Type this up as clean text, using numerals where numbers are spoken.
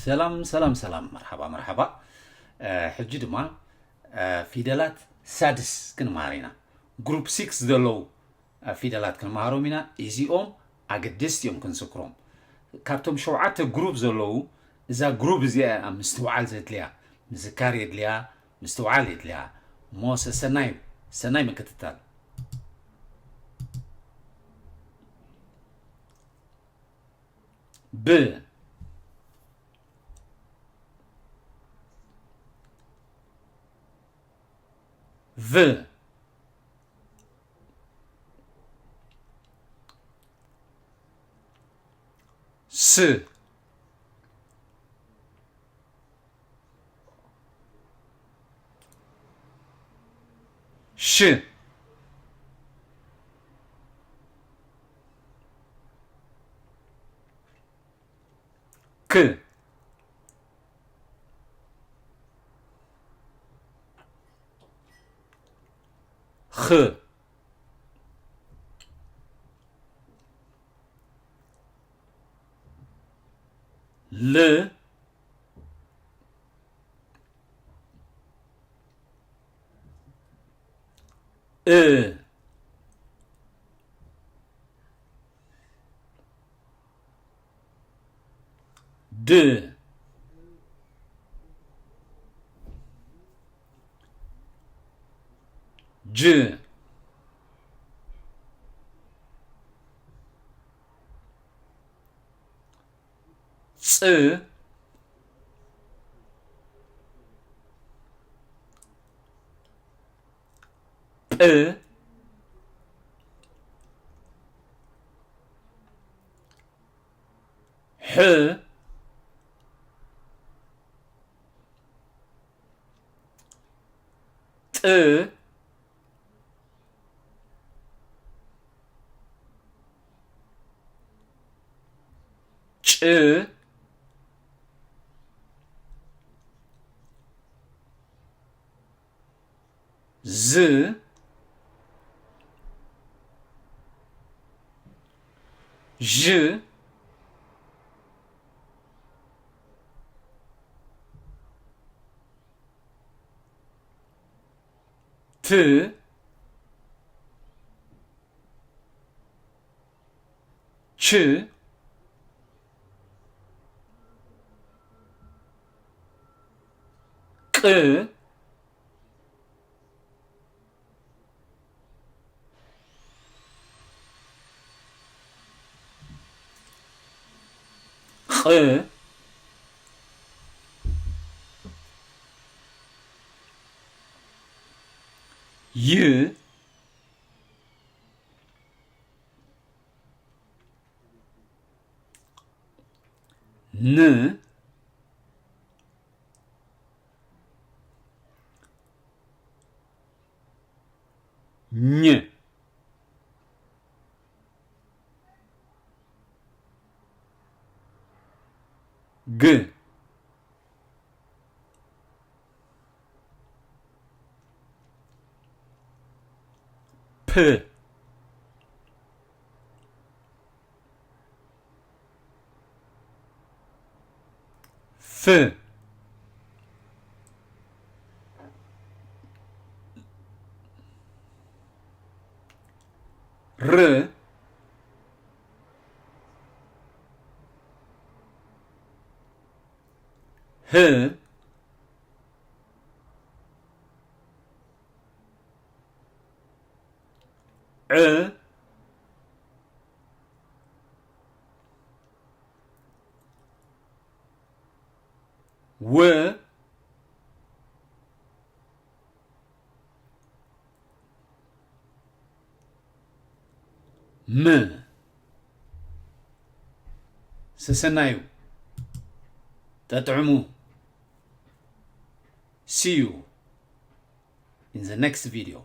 ሰላም መርሓባ ሕጂ ድማ ፊደላት ሳድስ ክንመሃር ኢና ግሩፕ 6 ዘለው ፊደላት ክንመሃሮም ኢና እዚኦም ኣገደስቲ እዮም ክንስክሮም ካብቶም ሸውዓተ ግሩፕ ዘለው እዛ ግሩፕ እዚኣ ምስትውዓል ዘድልያ ምዝካር የድልያ ምስትውዓል የድልያ ሞ ሰናይ ምክትታል ብ V S Ş K خ ل እ ድ ج ፅ ጵ ሕ ጥ ጭ ዝ ዥ ት ች ቅ ቕ ይ ን ኝ ግ ፕ ፍ ር ህ ዕ ው ም ሰሰናዩ ተጥዕሙ See you in the next video.